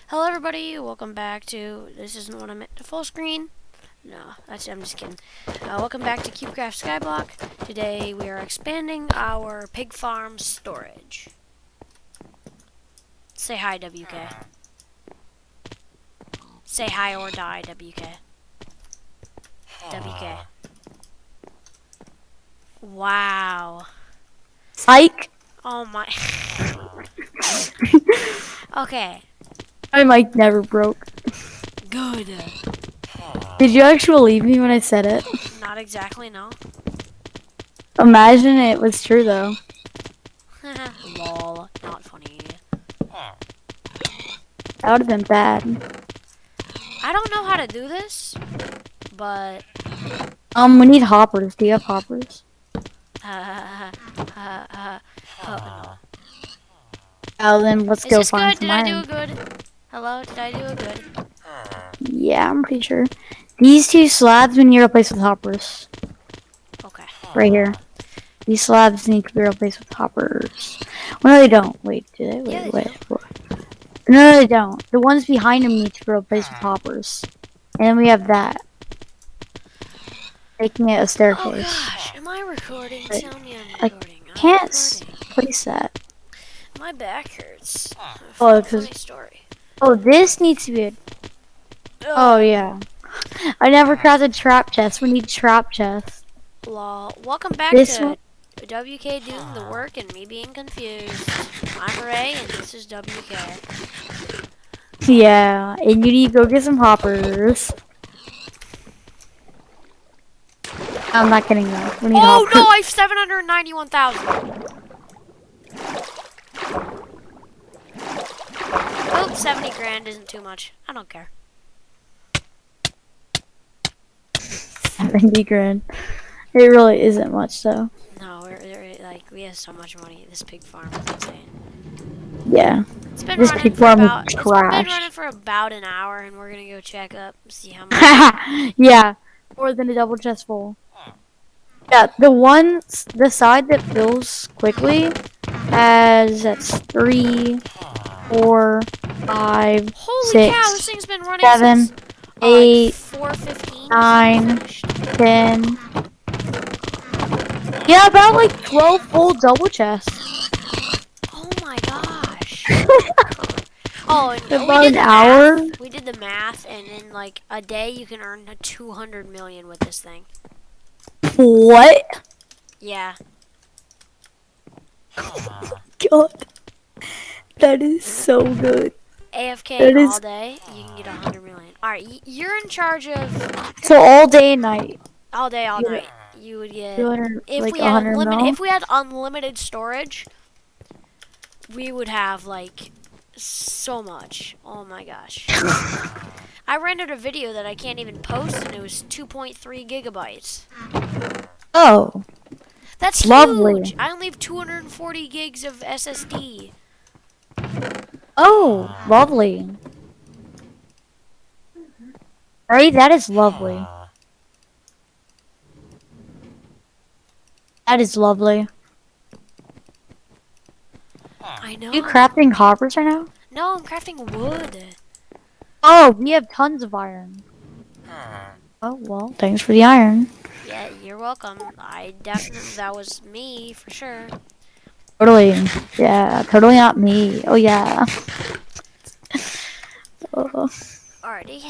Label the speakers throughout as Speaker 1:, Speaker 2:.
Speaker 1: Hello everybody, welcome back to, this isn't what I meant to full screen. No, I'm just kidding. Welcome back to Cubecraft Skyblock. Today we are expanding our pig farm storage. Say hi, WK. Say hi or die, WK. WK. Wow.
Speaker 2: Psych.
Speaker 1: Oh my. Okay.
Speaker 2: My mic never broke.
Speaker 1: Good.
Speaker 2: Did you actually believe me when I said it?
Speaker 1: Not exactly, no.
Speaker 2: Imagine it was true though.
Speaker 1: Lol. Not funny.
Speaker 2: That would have been bad.
Speaker 1: I don't know how to do this, but
Speaker 2: We need hoppers. Do you have hoppers?
Speaker 1: oh, no.
Speaker 2: Oh, then let's
Speaker 1: Is
Speaker 2: go
Speaker 1: this
Speaker 2: find
Speaker 1: good?
Speaker 2: some
Speaker 1: Did I do
Speaker 2: iron.
Speaker 1: a good? Hello? Did I do a good?
Speaker 2: Yeah, I'm pretty sure. These two slabs we need to replace with hoppers.
Speaker 1: Okay.
Speaker 2: Right here. These slabs need to be replaced with hoppers. Well, no, they don't. Wait, do they?
Speaker 1: Yeah,
Speaker 2: Wait,
Speaker 1: they
Speaker 2: wait.
Speaker 1: do.
Speaker 2: No, they don't. The ones behind them need to be replaced with hoppers. And then we have that. Making it a
Speaker 1: Oh
Speaker 2: staircase.
Speaker 1: gosh, am I recording?
Speaker 2: But
Speaker 1: Tell me I'm
Speaker 2: I
Speaker 1: recording. I'm
Speaker 2: can't
Speaker 1: recording.
Speaker 2: place that.
Speaker 1: My back hurts.
Speaker 2: Oh,
Speaker 1: Funny
Speaker 2: because
Speaker 1: story.
Speaker 2: this needs to be. Oh yeah. I never crafted trap chest. We need trap chest.
Speaker 1: Lol. Welcome back
Speaker 2: This
Speaker 1: to
Speaker 2: one.
Speaker 1: WK doing the work and me being confused. I'm Ray and this is WK.
Speaker 2: Yeah, and you need to go get some hoppers. I'm not kidding though. We need
Speaker 1: Oh no,
Speaker 2: hoppers.
Speaker 1: I have 791,000. Oops, 70 grand isn't too much. I don't care.
Speaker 2: 70 grand. It really isn't much though.
Speaker 1: No, we have so much money. This pig farm is insane.
Speaker 2: Yeah.
Speaker 1: It's been
Speaker 2: This
Speaker 1: running
Speaker 2: pig
Speaker 1: for
Speaker 2: farm is
Speaker 1: about
Speaker 2: trash.
Speaker 1: an hour, and we're gonna go check up, see how much.
Speaker 2: Yeah. More than a double chest full. Yeah, the side that fills quickly has that's 3, 4, 5,
Speaker 1: Holy cow! This
Speaker 2: 6,
Speaker 1: thing's been running
Speaker 2: 7,
Speaker 1: since like
Speaker 2: 8,
Speaker 1: 4:15.
Speaker 2: 9,
Speaker 1: Finished.
Speaker 2: 10. Yeah, about like 12 full double chests.
Speaker 1: Oh my gosh. Oh, and we
Speaker 2: About
Speaker 1: did
Speaker 2: an
Speaker 1: the
Speaker 2: hour.
Speaker 1: math. We did the math, and in like a day, you can earn 200 million with this thing.
Speaker 2: What?
Speaker 1: Yeah.
Speaker 2: God, that is so good.
Speaker 1: AFK
Speaker 2: That
Speaker 1: all
Speaker 2: is
Speaker 1: day, you can get 100 million. All right, you're in charge of
Speaker 2: so all day and night.
Speaker 1: all day, all
Speaker 2: You
Speaker 1: night. You would get
Speaker 2: 200 like 100 mil.
Speaker 1: if we had unlimited storage, we would have like so much. Oh my gosh. I rendered a video that I can't even post, and it was 2.3 gigabytes.
Speaker 2: Oh,
Speaker 1: That's huge.
Speaker 2: lovely.
Speaker 1: I only have 240 gigs of SSD.
Speaker 2: Oh, lovely. Right, that is lovely. That is lovely.
Speaker 1: I know.
Speaker 2: Are you crafting hoppers right now?
Speaker 1: No, I'm crafting wood.
Speaker 2: Oh, we have tons of iron. Oh, well, thanks for the iron.
Speaker 1: Yeah, you're welcome. I definitely, that was me for sure.
Speaker 2: Totally. Yeah, totally not me. Oh, yeah. Oh.
Speaker 1: Alrighty.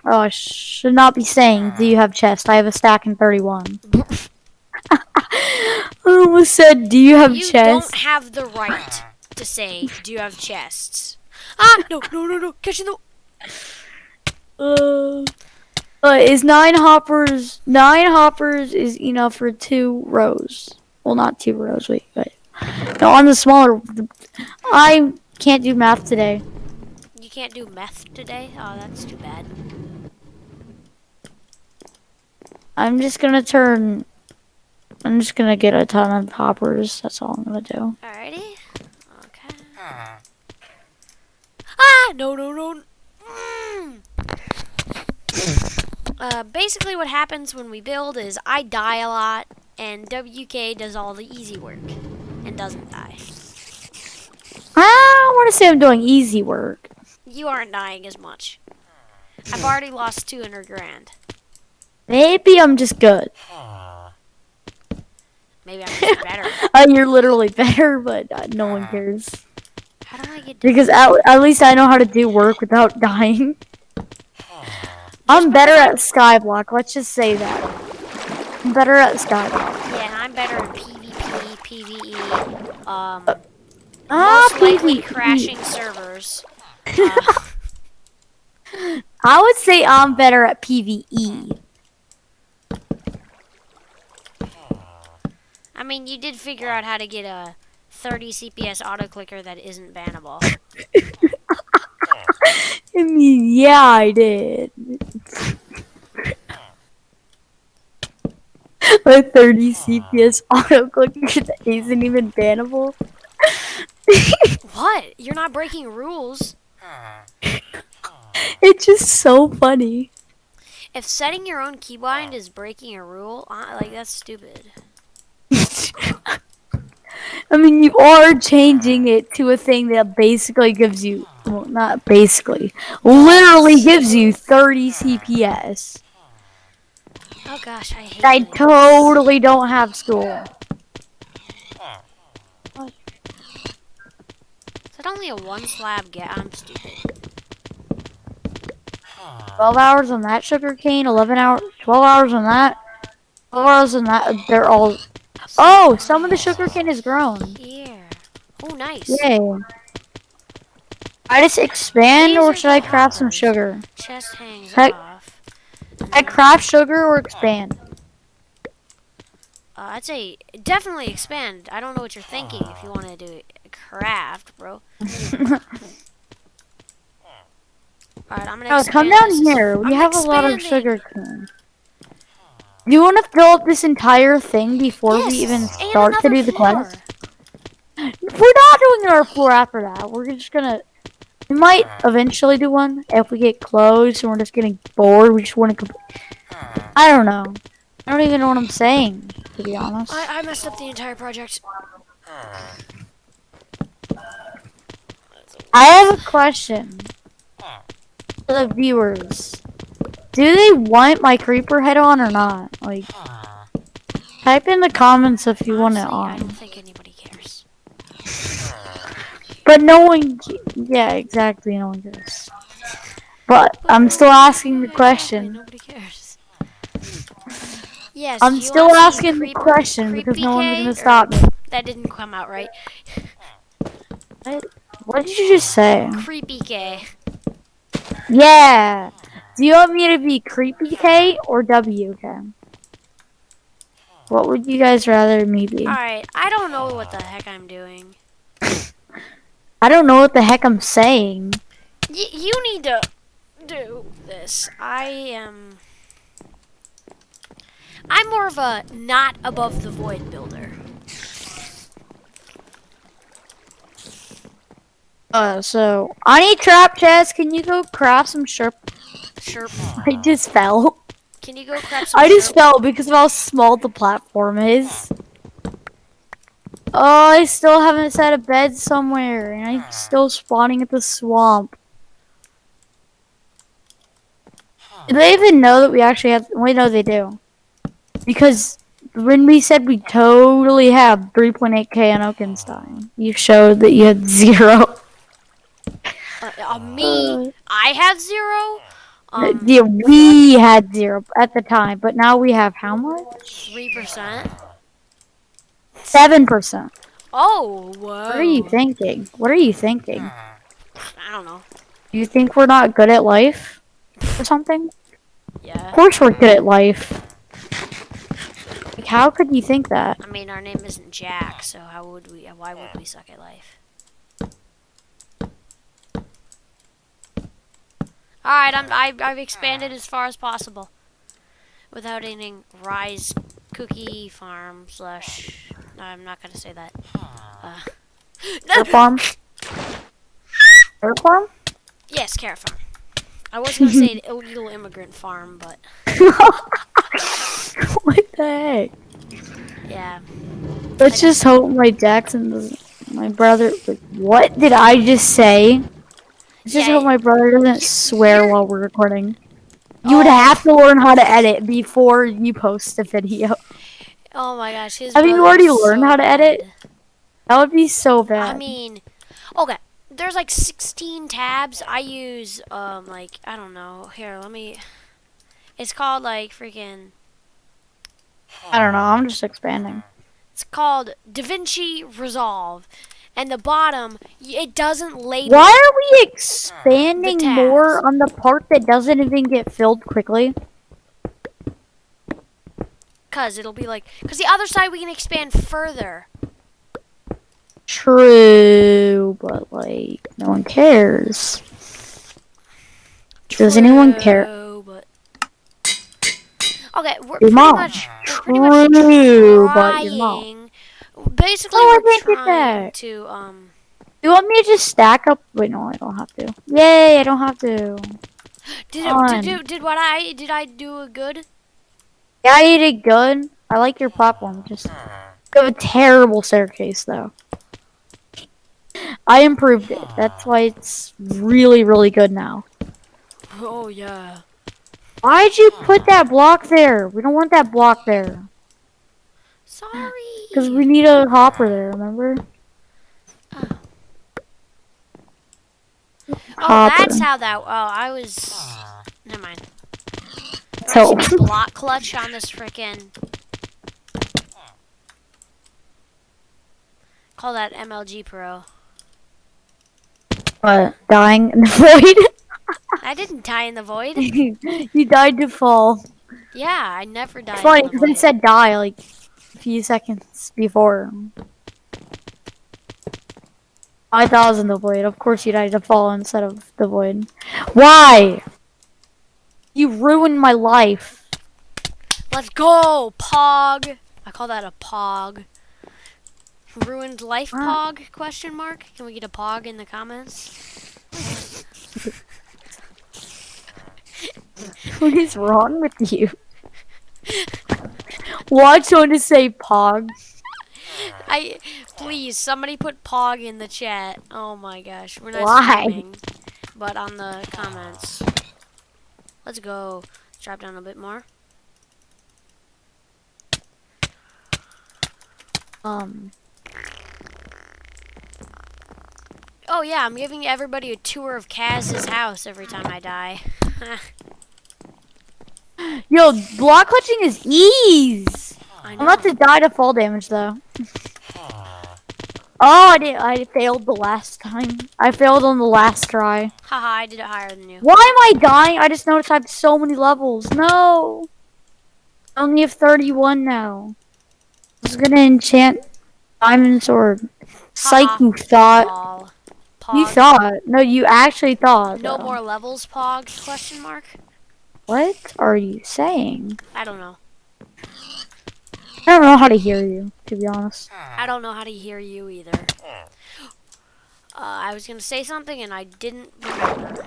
Speaker 2: I should not be saying, do you have chest? I have a stack in 31. I almost said, do you have
Speaker 1: You
Speaker 2: chest?
Speaker 1: don't have the right to say, do you have chests? Ah, no, no, no, no, catching the...
Speaker 2: Is 9 hoppers is enough for 2 rows. Well, not 2 rows, wait. No, on the smaller, I can't do math today.
Speaker 1: You can't do meth today? Oh, that's too bad.
Speaker 2: I'm just gonna get a ton of hoppers. That's all I'm gonna do.
Speaker 1: Alrighty. Okay. Ah, no, no, no. Basically what happens when we build is I die a lot, and WK does all the easy work and doesn't die.
Speaker 2: want to say I'm doing easy work.
Speaker 1: You aren't dying as much. I've already lost 200 grand.
Speaker 2: Maybe I'm just good.
Speaker 1: Maybe I'm just better.
Speaker 2: You're literally better, but no one cares.
Speaker 1: How do I get down?
Speaker 2: Because at least I know how to do work without dying. I'm better at Skyblock. Let's just say that. I'm better at Skyblock.
Speaker 1: Yeah, and I'm better at PvP, PvE, most likely
Speaker 2: PvE.
Speaker 1: crashing servers.
Speaker 2: I would say I'm better at PvE.
Speaker 1: I mean, you did figure out how to get a 30 CPS auto clicker that isn't bannable.
Speaker 2: I mean, yeah, I did. My 30 CPS auto clicker that isn't even bannable.
Speaker 1: What? You're not breaking rules.
Speaker 2: It's just so funny.
Speaker 1: If setting your own keybind is breaking a rule, like that's stupid.
Speaker 2: I mean, you are changing it to a thing that basically gives you, well, not basically, literally gives you 30 CPS.
Speaker 1: Oh gosh, I hate
Speaker 2: I
Speaker 1: this.
Speaker 2: totally don't have school.
Speaker 1: Is that only a one slab gap? I'm stupid.
Speaker 2: 12 hours on that sugarcane, 11 hours, 12 hours on that, 12 hours on that, they're all... Oh, some of the sugarcane is grown.
Speaker 1: Here. Oh, nice.
Speaker 2: Yay. I just expand
Speaker 1: These
Speaker 2: or
Speaker 1: are
Speaker 2: should I
Speaker 1: the
Speaker 2: craft some
Speaker 1: hoppers.
Speaker 2: sugar?
Speaker 1: Chest hangs
Speaker 2: Heck.
Speaker 1: off.
Speaker 2: I craft sugar or expand?
Speaker 1: I'd say definitely expand. I don't know what you're thinking if you want to do craft, bro. Alright, I'm gonna
Speaker 2: Oh,
Speaker 1: expand
Speaker 2: come down
Speaker 1: this.
Speaker 2: here. We
Speaker 1: I'm
Speaker 2: have a lot of
Speaker 1: expanding.
Speaker 2: sugar cane. Do you want to fill up this entire thing before
Speaker 1: Yes,
Speaker 2: we even
Speaker 1: and
Speaker 2: start to
Speaker 1: another
Speaker 2: do the
Speaker 1: floor.
Speaker 2: quest? We're not doing another floor after that. We're just gonna... We might eventually do one if we get close and we're just getting bored. We just want to... I don't know. I don't even know what I'm saying, to be honest.
Speaker 1: I messed up the entire project.
Speaker 2: I have a question for the viewers. Do they want my creeper head on or not? Like, type in the comments if you want it
Speaker 1: Honestly, I
Speaker 2: on.
Speaker 1: don't think anybody cares.
Speaker 2: But no one, yeah, exactly, no one cares. But I'm still asking the question.
Speaker 1: Nobody cares. Yes,
Speaker 2: I'm
Speaker 1: do you
Speaker 2: still
Speaker 1: wanna see
Speaker 2: asking the question because no one's gonna stop me.
Speaker 1: That didn't come out right.
Speaker 2: What did you just say?
Speaker 1: Creepy K.
Speaker 2: Yeah. Do you want me to be Creepy K or WK? What would you guys rather me be?
Speaker 1: Alright, I don't know what the heck I'm doing.
Speaker 2: I don't know what the heck I'm saying.
Speaker 1: You need to do this. I'm more of a not above the void builder.
Speaker 2: So I need trap chest. Can you go craft some sharp?
Speaker 1: Sure.
Speaker 2: I just fell.
Speaker 1: Can you go grab some
Speaker 2: I just
Speaker 1: sharp?
Speaker 2: fell because of how small the platform is. Oh, I still haven't set a bed somewhere, and I'm still spawning at the swamp. Do they even know that we actually have? We know they do. Because when we said we totally have 3.8k on Oakenstein, you showed that you had 0.
Speaker 1: Me, I have 0.
Speaker 2: Yeah, we had 0 at the time, but now we have how much?
Speaker 1: 3%.
Speaker 2: 7%.
Speaker 1: Oh, whoa.
Speaker 2: What are you thinking? What are you thinking?
Speaker 1: I don't know.
Speaker 2: Do you think we're not good at life or something?
Speaker 1: Yeah.
Speaker 2: Of course we're good at life. Like, how could you think that?
Speaker 1: I mean, our name isn't Jack, so how would we? Why would we suck at life? All right, I've expanded as far as possible, without ending Rise Cookie Farm slash. No, I'm not gonna say that.
Speaker 2: Carrot farm? Carrot farm?
Speaker 1: Yes, carrot farm. I was gonna say illegal immigrant farm, but
Speaker 2: What the heck?
Speaker 1: yeah.
Speaker 2: Let's just hope my Jackson doesn't My brother. Wait, what did I just say? Let's just hope
Speaker 1: Yeah,
Speaker 2: my brother doesn't swear
Speaker 1: you're.
Speaker 2: while we're recording. You would
Speaker 1: Oh,
Speaker 2: have to learn how to edit before you post a video.
Speaker 1: oh my gosh, his
Speaker 2: Have you
Speaker 1: brother is
Speaker 2: already learned
Speaker 1: so
Speaker 2: how to edit?
Speaker 1: bad.
Speaker 2: That would be so
Speaker 1: I
Speaker 2: bad.
Speaker 1: mean, okay. There's like 16 tabs. I use like I don't know. Here, let me. It's called like freaking.
Speaker 2: I don't know. I'm just expanding.
Speaker 1: It's called DaVinci Resolve, and the bottom it doesn't label
Speaker 2: Why are we
Speaker 1: the
Speaker 2: expanding
Speaker 1: tabs.
Speaker 2: more on the part that doesn't even get filled quickly?
Speaker 1: Cause it'll be like, cause the other side we can expand further.
Speaker 2: True, but like, no one cares. Does anyone care?
Speaker 1: True, but okay, we're
Speaker 2: Your
Speaker 1: pretty
Speaker 2: mom.
Speaker 1: much
Speaker 2: True, but your mom.
Speaker 1: trying. Basically,
Speaker 2: Oh, I
Speaker 1: we're
Speaker 2: didn't get
Speaker 1: trying
Speaker 2: that.
Speaker 1: to
Speaker 2: You want me to just stack up? Wait, no, I don't have to. Yay, I don't have to. Fun.
Speaker 1: did I do a good?
Speaker 2: Yeah, you did good. I like your platform. Just you have a terrible staircase, though. I improved it. That's why it's really, really good now.
Speaker 1: Oh yeah.
Speaker 2: Why'd you put that block there? We don't want that block there. Because we
Speaker 1: Sorry.
Speaker 2: need a hopper there, remember?
Speaker 1: Oh. Oh, that's
Speaker 2: Hopper.
Speaker 1: how that. Oh, I was. Never mind.
Speaker 2: So,
Speaker 1: Nice block clutch on this frickin'. Call that MLG Pro.
Speaker 2: dying in the
Speaker 1: I didn't die in the void.
Speaker 2: void? You died to fall.
Speaker 1: Yeah, I never
Speaker 2: It's
Speaker 1: died in
Speaker 2: funny,
Speaker 1: the
Speaker 2: because I
Speaker 1: void.
Speaker 2: said die, like, a few seconds before. I thought I was in the void. Of course you died to fall instead of the void. Why? You ruined my life.
Speaker 1: Let's go, Pog. I call that a Pog. Ruined life
Speaker 2: What?
Speaker 1: Pog? Question mark. Can we get a Pog in the comments?
Speaker 2: What is wrong with you? Watch someone to say pog.
Speaker 1: Please somebody put Pog in the chat. Oh my gosh, we're not
Speaker 2: Why?
Speaker 1: streaming, but on the comments. Let's go. Let's drop down a bit more. Oh yeah, I'm giving everybody a tour of Kaz's house every time I die.
Speaker 2: Yo, block clutching is ease.
Speaker 1: I
Speaker 2: I'm
Speaker 1: know.
Speaker 2: about to die to fall damage though. Oh, I did. I failed the last time. I failed on the last try.
Speaker 1: Haha, I did it higher than you.
Speaker 2: Why am I dying? I just noticed I have so many levels. No. I only have 31 now. I was gonna enchant diamond sword. Psych,
Speaker 1: Haha.
Speaker 2: you thought.
Speaker 1: Lol.
Speaker 2: You
Speaker 1: Pog.
Speaker 2: thought. No, you actually thought.
Speaker 1: No
Speaker 2: Though.
Speaker 1: more levels, Pog? Question mark.
Speaker 2: What are you saying?
Speaker 1: I don't know.
Speaker 2: I don't know how to hear you, to be honest.
Speaker 1: I don't know how to hear you either. I was gonna say something and I didn't remember.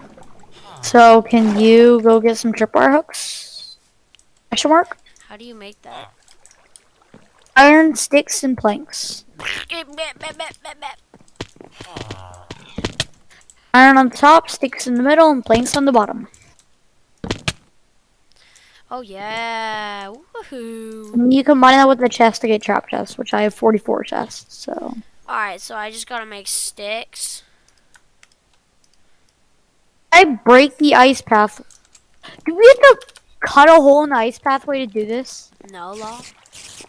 Speaker 2: So, can you go get some tripwire hooks? Question mark?
Speaker 1: How do you make that?
Speaker 2: Iron sticks and planks. Iron on the top, sticks in the middle, and planks on the bottom.
Speaker 1: Oh yeah, woohoo!
Speaker 2: And you combine that with the chest to get trap chests, which I have 44 chests, so.
Speaker 1: Alright, so I just gotta make sticks.
Speaker 2: I break the ice path. Do we have to cut a hole in the ice pathway to do this?
Speaker 1: No, law.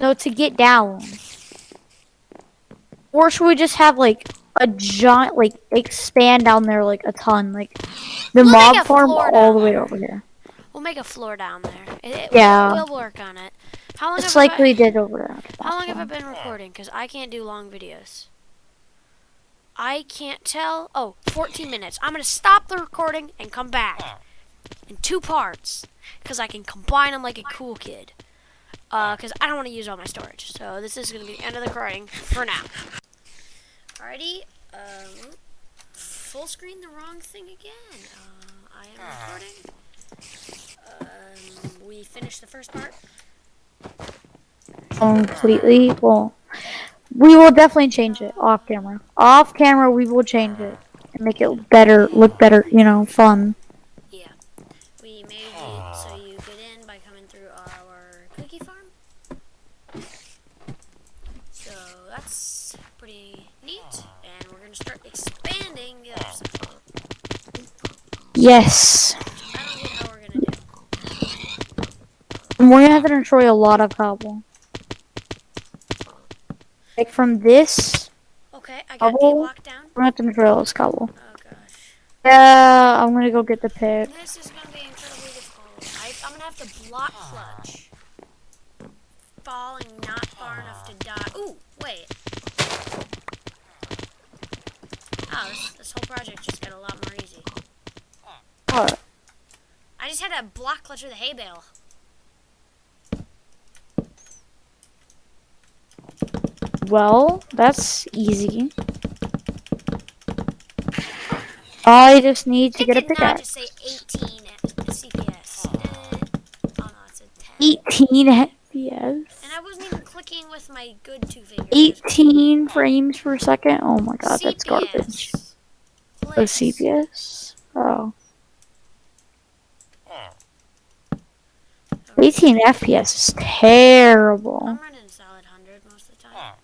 Speaker 2: No, to get down. Or should we just have like a giant, like expand down there like a ton, like the
Speaker 1: We'll make
Speaker 2: mob
Speaker 1: a
Speaker 2: farm
Speaker 1: floor
Speaker 2: all
Speaker 1: down
Speaker 2: the way
Speaker 1: there.
Speaker 2: over here.
Speaker 1: We'll make a floor down there.
Speaker 2: Yeah.
Speaker 1: We'll work on it. How long
Speaker 2: Just
Speaker 1: have
Speaker 2: like
Speaker 1: I,
Speaker 2: we did over there.
Speaker 1: How long have I been recording? Because I can't do long videos. I can't tell. Oh, 14 minutes. I'm going to stop the recording and come back in 2 parts. Because I can combine them like a cool kid. Because I don't want to use all my storage. So this is going to be the end of the recording for now. Alrighty. Full screen the wrong thing again. I am recording. We finished the first part.
Speaker 2: Completely. Well, We will definitely change it off camera. Off camera, we will change it and make it better, look better. You know, fun.
Speaker 1: Yeah. We made it so you get in by coming through our cookie farm. So that's pretty neat. And we're going to start expanding the other side.
Speaker 2: Yes.
Speaker 1: I don't get how we're going to do.
Speaker 2: And we're gonna have to destroy a lot of cobble. Like from this
Speaker 1: Okay, I got a
Speaker 2: cobble,
Speaker 1: block down.
Speaker 2: we're gonna have to destroy all this cobble.
Speaker 1: Oh gosh.
Speaker 2: Yeah, I'm gonna go get the pick.
Speaker 1: This is going to be incredibly difficult. I'm going to have to block clutch. Falling not far enough to die. Ooh, wait. Oh, this whole project just got a lot more easy.
Speaker 2: What?
Speaker 1: I just had to block clutch with a hay bale.
Speaker 2: Well, that's easy. I just need to
Speaker 1: It
Speaker 2: get a
Speaker 1: did not
Speaker 2: pickaxe.
Speaker 1: just say 18 CPS. Oh no, it said 10.
Speaker 2: 18 FPS.
Speaker 1: And I wasn't even clicking with my good two fingers.
Speaker 2: 18 frames per second. Oh my god, that's garbage.
Speaker 1: CPS.
Speaker 2: Oh,
Speaker 1: Please.
Speaker 2: CPS? Oh. 18 FPS is terrible.
Speaker 1: I'm running solid 100 most of the time.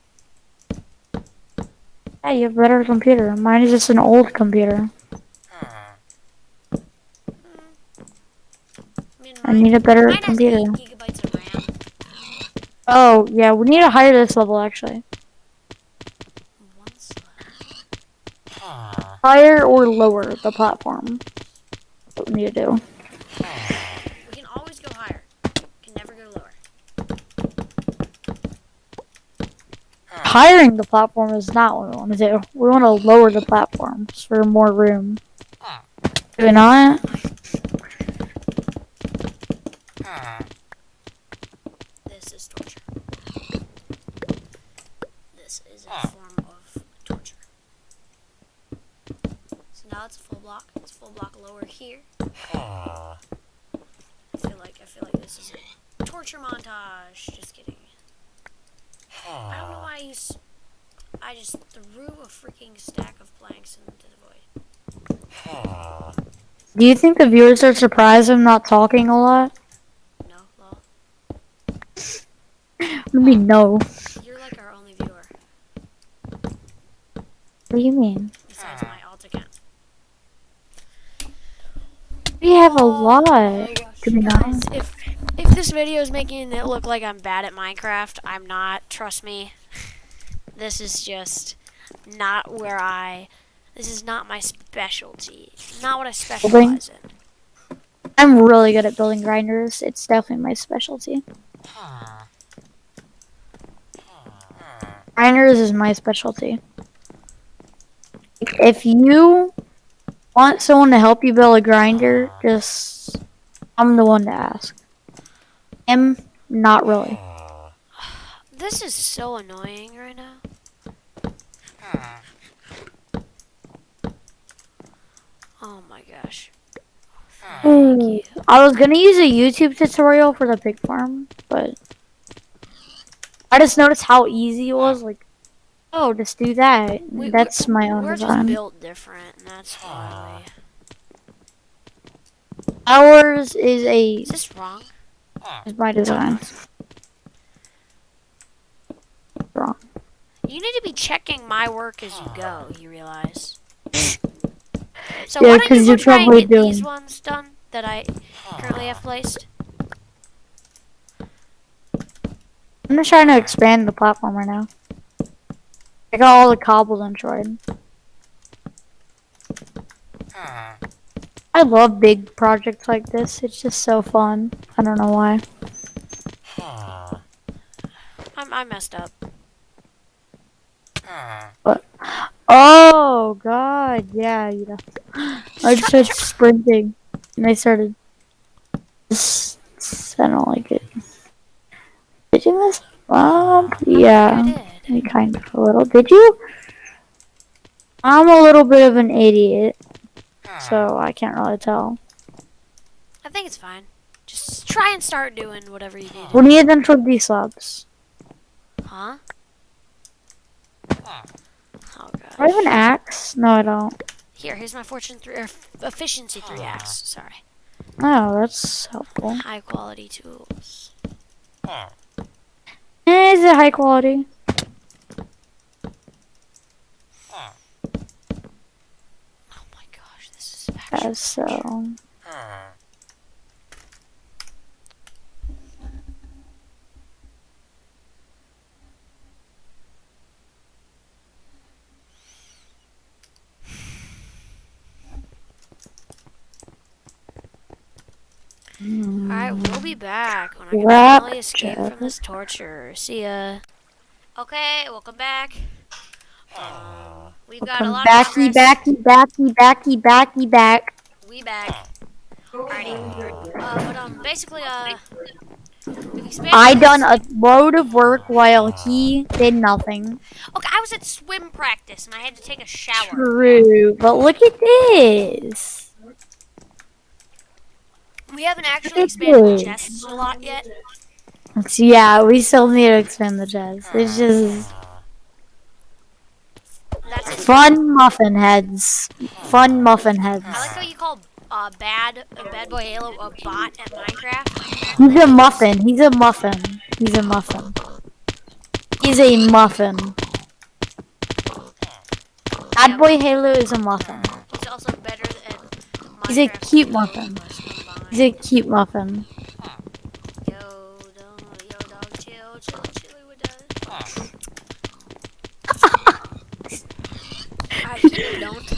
Speaker 2: Yeah, you have a better computer. Mine is just an old computer. I need a better
Speaker 1: Mine has
Speaker 2: computer.
Speaker 1: 8 gigabytes of RAM.
Speaker 2: Oh, yeah, we need to hire this level, actually.
Speaker 1: One slab.
Speaker 2: Higher or lower the platform. That's what we need to do.
Speaker 1: We can always go higher. Can never go lower.
Speaker 2: Hiring the platform is not what we want to do. We want to lower the platforms for more room. Do we not?
Speaker 1: This is torture. This is a form of torture. So now it's a full block. It's a full block lower here. I feel like this is a torture montage. Just kidding. I don't know why I just threw a freaking stack of planks into the void.
Speaker 2: Do you think the viewers are surprised I'm not talking a lot?
Speaker 1: No, lol.
Speaker 2: Maybe no.
Speaker 1: You're like our only viewer.
Speaker 2: What do you mean?
Speaker 1: Besides my alt account.
Speaker 2: We have a lot. Do we
Speaker 1: Guys,
Speaker 2: not?
Speaker 1: if this video is making it look like I'm bad at Minecraft, I'm not. Trust me. This is just not where this is not my specialty. Not what I specialize in.
Speaker 2: I'm really good at building grinders. It's definitely my specialty. Grinders is my specialty. If you want someone to help you build a grinder, just I'm the one to ask. Not really.
Speaker 1: This is so annoying right now. Oh my gosh.
Speaker 2: Ooh, I was gonna use a YouTube tutorial for the pig farm, but I just noticed how easy it was. Like, oh, just do that. That's my own
Speaker 1: We're
Speaker 2: design.
Speaker 1: just built different, and that's why
Speaker 2: Ours is
Speaker 1: Is this wrong?
Speaker 2: my design. Wrong.
Speaker 1: You need to be checking my work as you go, you realize. So
Speaker 2: Yeah,
Speaker 1: why don't you
Speaker 2: 'cause
Speaker 1: go
Speaker 2: you're
Speaker 1: try and
Speaker 2: probably
Speaker 1: get these
Speaker 2: doing-
Speaker 1: ones done that I currently have placed?
Speaker 2: I'm just trying to expand the platform right now. I got all the cobbles destroyed. I love big projects like this. It's just so fun. I don't know why.
Speaker 1: I messed up.
Speaker 2: But oh god, yeah, you know. I just started sprinting, and I started. I don't like it. Did you mess up? Yeah,
Speaker 1: I did.
Speaker 2: kind of a little. Did you? I'm a little bit of an idiot, so I can't really tell.
Speaker 1: I think it's fine. Just try and start doing whatever you need to
Speaker 2: We
Speaker 1: do.
Speaker 2: need them for these slabs.
Speaker 1: Huh? Oh
Speaker 2: Do I have an
Speaker 1: gosh.
Speaker 2: axe? No, I don't.
Speaker 1: Here's my fortune 3 or efficiency 3 axe. Sorry.
Speaker 2: Oh, that's helpful.
Speaker 1: High quality tools.
Speaker 2: Is it high quality?
Speaker 1: Oh my gosh, this is actually.
Speaker 2: So.
Speaker 1: Alright, we'll be back when I can
Speaker 2: Wrap
Speaker 1: finally escape from this
Speaker 2: chest.
Speaker 1: torture. See ya. Okay, welcome back. We've got a lot of
Speaker 2: Backy,
Speaker 1: progress.
Speaker 2: back.
Speaker 1: We back. Alrighty. Basically, we've expanded
Speaker 2: I done
Speaker 1: this.
Speaker 2: a load of work while he did nothing.
Speaker 1: Okay, I was at swim practice and I had to take a shower.
Speaker 2: True, but look at this.
Speaker 1: We haven't actually
Speaker 2: Look at
Speaker 1: expanded the
Speaker 2: this.
Speaker 1: chests a lot yet.
Speaker 2: Yeah, we still need to expand the chest. It's just
Speaker 1: That's it.
Speaker 2: fun muffin heads. Fun muffin heads.
Speaker 1: I like how you call bad boy Halo a bot at Minecraft.
Speaker 2: He's a muffin. He's a muffin. He's a muffin. He's a muffin. Bad boy Halo is a muffin.
Speaker 1: He's also better at Minecraft.
Speaker 2: He's a cute muffin. He's a cute muffin.
Speaker 1: Yo, dog, chill, chilly with that. Alright, can you don't?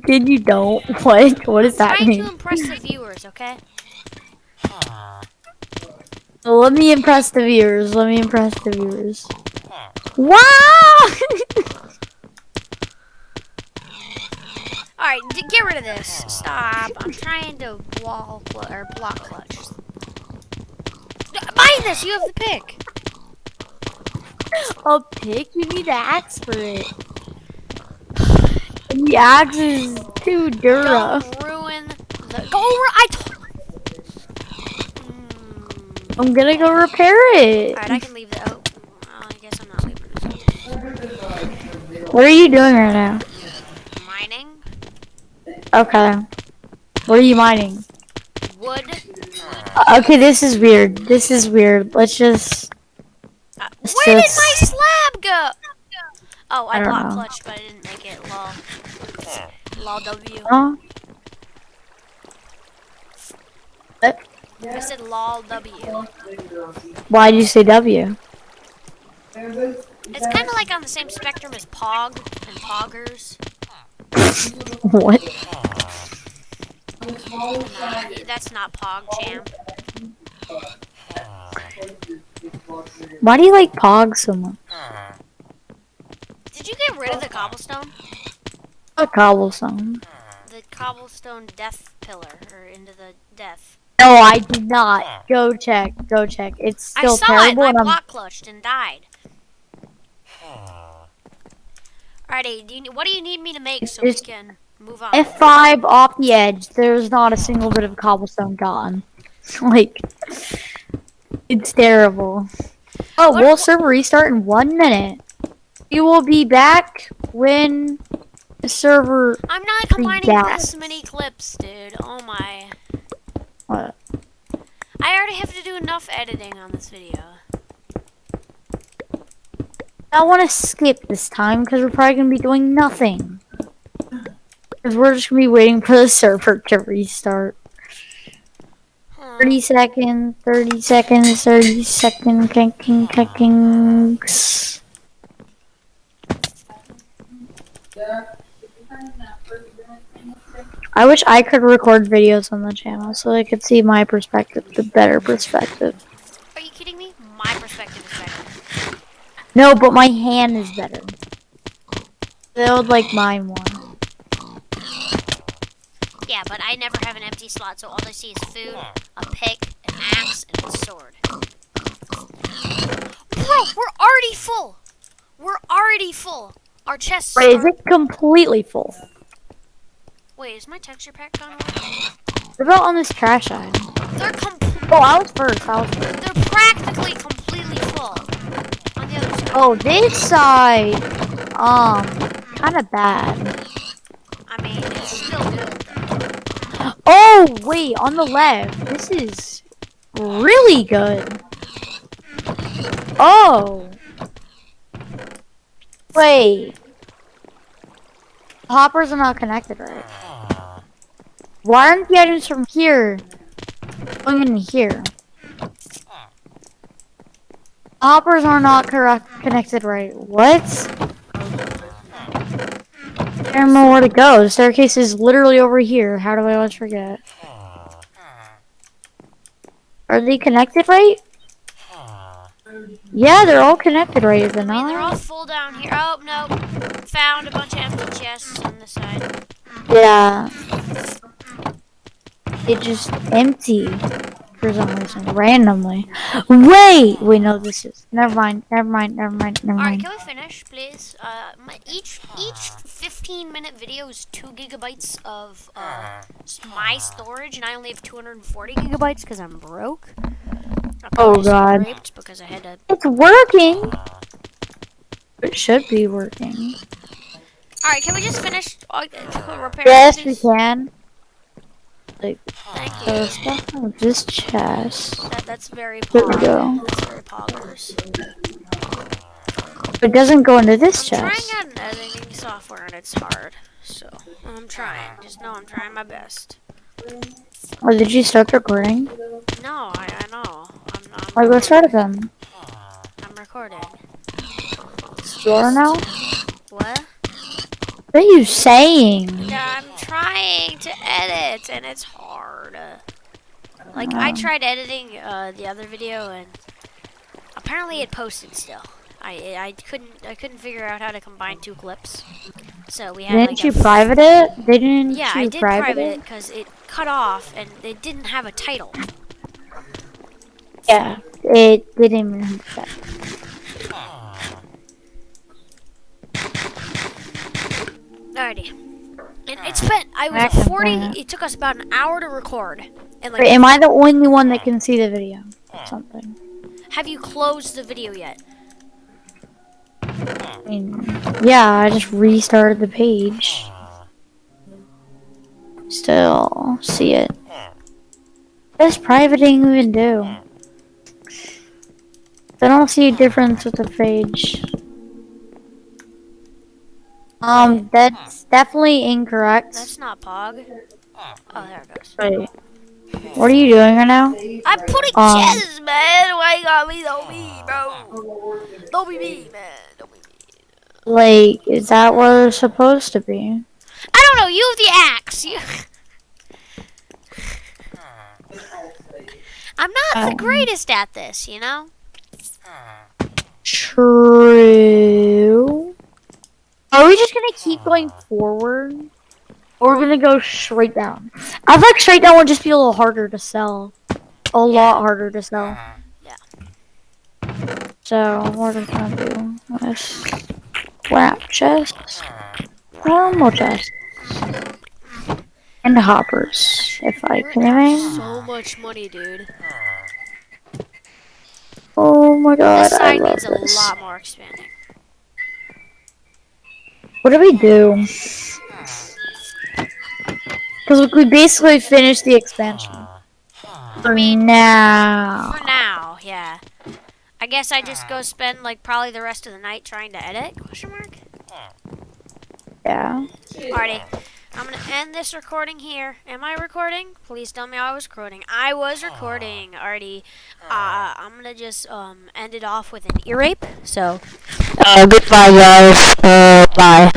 Speaker 2: Can you don't? What does that
Speaker 1: Trying
Speaker 2: mean?
Speaker 1: to impress the viewers, okay?
Speaker 2: Well, let me impress the viewers. Let me impress the viewers. Wow!
Speaker 1: Alright, get rid of this. Stop. I'm trying to block clutch. Mind this, you have the pick.
Speaker 2: A pick? You need to axe for it. And the axe is too dura.
Speaker 1: Don't ruin the.
Speaker 2: I'm gonna go repair it.
Speaker 1: Alright, I can leave the. Oh, I guess I'm not leaving this.
Speaker 2: What are you doing right now?
Speaker 1: Mining.
Speaker 2: Okay. What are you mining?
Speaker 1: Wood.
Speaker 2: Okay, this is weird. This is weird. Let's just.
Speaker 1: Where did my slab go? Oh, I
Speaker 2: don't
Speaker 1: block
Speaker 2: know.
Speaker 1: clutched, but I didn't make it. Lol. Lol W.
Speaker 2: Huh? What?
Speaker 1: I said lol W.
Speaker 2: Why'd you say W?
Speaker 1: It's kind of like on the same spectrum as Pog and Poggers.
Speaker 2: What?
Speaker 1: That's not Pog Jam.
Speaker 2: Why do you like Pog so much?
Speaker 1: Did you get rid of the cobblestone?
Speaker 2: A cobblestone.
Speaker 1: The cobblestone death pillar, or into the death.
Speaker 2: No, I did not. Go check. Go check. It's still
Speaker 1: I saw
Speaker 2: terrible.
Speaker 1: it.
Speaker 2: And
Speaker 1: I
Speaker 2: I'm
Speaker 1: block clutched and died. Alrighty, what do you need me to make so we
Speaker 2: Just
Speaker 1: can move on?
Speaker 2: F5 off the edge. There's not a single bit of cobblestone gone. Like, it's terrible. Oh, we'll server restart in 1 minute. We will be back when the server.
Speaker 1: I'm not combining
Speaker 2: restarts.
Speaker 1: this many clips, dude. Oh my.
Speaker 2: What?
Speaker 1: I already have to do enough editing on this video.
Speaker 2: I want to skip this time because we're probably going to be doing nothing. Because we're just going to be waiting for the server to restart. 30 seconds, 30 seconds, 30 seconds, kings. I wish I could record videos on the channel so they could see my perspective, the better perspective.
Speaker 1: Are you kidding me? My perspective is better.
Speaker 2: No, but my hand is better. They would like mine more.
Speaker 1: Yeah, but I never have an empty slot, so all I see is food, a pick, an axe, and a sword. Bro, we're already full. We're already full. Our chests
Speaker 2: Wait, is it completely full?
Speaker 1: Wait, is my texture pack gone away?
Speaker 2: What about on this trash side?
Speaker 1: They're
Speaker 2: Oh, I was first.
Speaker 1: They're practically completely full. On the other side.
Speaker 2: Oh, this side, kind of bad.
Speaker 1: I mean, it's still good though.
Speaker 2: Oh, wait, on the left. This is really good. Oh, wait. Hoppers are not connected, right? Why aren't the items from here going in here? Hoppers are not connected, right? What? I don't know where to go. The staircase is literally over here. How do I always forget? Are they connected, right? Yeah, they're all connected, right? Is it
Speaker 1: I mean, they're all
Speaker 2: not?
Speaker 1: full down here. Oh, no. Found a bunch of empty chests on the side.
Speaker 2: Yeah. It just empty for some reason, randomly. Wait! Wait, no, this is. Never mind.
Speaker 1: Alright,
Speaker 2: Mind.
Speaker 1: can we finish, please? Each 15-minute video is 2 gigabytes of my storage, and I only have 240 gigabytes because I'm broke. I
Speaker 2: Oh,
Speaker 1: probably just
Speaker 2: God.
Speaker 1: raped because I had to.
Speaker 2: It's working! It should be working.
Speaker 1: Alright, can we just finish repairing
Speaker 2: Yes, we
Speaker 1: these?
Speaker 2: can. Like,
Speaker 1: Thank you.
Speaker 2: stuff on this chest.
Speaker 1: That's very
Speaker 2: There we go.
Speaker 1: That's very poggers.
Speaker 2: It doesn't go into this
Speaker 1: I'm trying
Speaker 2: chest.
Speaker 1: out an editing software and it's hard. So, I'm trying. Just know I'm trying my best.
Speaker 2: Or did you start recording?
Speaker 1: No, I know. I'm
Speaker 2: Or go start it then.
Speaker 1: I'm recording.
Speaker 2: You are now?
Speaker 1: What?
Speaker 2: What are you saying?
Speaker 1: Yeah, I'm trying to edit and it's hard. Like, I tried editing the other video and apparently it posted still. I couldn't figure out how to combine 2 clips. So we had
Speaker 2: Didn't you private it? Didn't
Speaker 1: Yeah,
Speaker 2: you
Speaker 1: I did
Speaker 2: private
Speaker 1: it because it cut off and it didn't have a title.
Speaker 2: Yeah, it didn't even have that.
Speaker 1: Alrighty. And I was
Speaker 2: I
Speaker 1: at
Speaker 2: can
Speaker 1: 40,
Speaker 2: find it.
Speaker 1: it took us about an hour to record. And
Speaker 2: Wait, am I the only one that can see the video? Or something.
Speaker 1: have you closed the video yet?
Speaker 2: I mean, yeah, I just restarted the page. Still see it. What does privating even do? I don't see a difference with the page. That's definitely incorrect.
Speaker 1: That's not Pog. Oh, there it goes.
Speaker 2: Wait. What are you doing right now?
Speaker 1: I'm putting chests, man. Why you got me? Don't be, bro. Don't be me, man. Don't be me.
Speaker 2: Like, is that what it's supposed to be?
Speaker 1: I don't know. You have the axe. I'm not the greatest at this, you know?
Speaker 2: True. Are we just gonna keep going forward? Or we're gonna go straight down? I feel like straight down would just be a little harder to sell. A lot harder to sell.
Speaker 1: Yeah.
Speaker 2: So, what are we gonna do? Let's wrap chests. More chests. And hoppers, if I
Speaker 1: We're
Speaker 2: can
Speaker 1: at
Speaker 2: imagine.
Speaker 1: so much money, dude.
Speaker 2: Oh my god,
Speaker 1: This
Speaker 2: I
Speaker 1: side
Speaker 2: love
Speaker 1: needs a
Speaker 2: this.
Speaker 1: lot more expanding.
Speaker 2: What do we do? Because we basically finished the expansion. For now.
Speaker 1: For now, yeah. I guess I just go spend like probably the rest of the night trying to edit? Question mark.
Speaker 2: Yeah.
Speaker 1: Alrighty. I'm gonna end this recording here. Am I recording? Please tell me I was recording. I was recording already. I'm gonna just end it off with an ear rape. So
Speaker 2: Goodbye guys. Bye.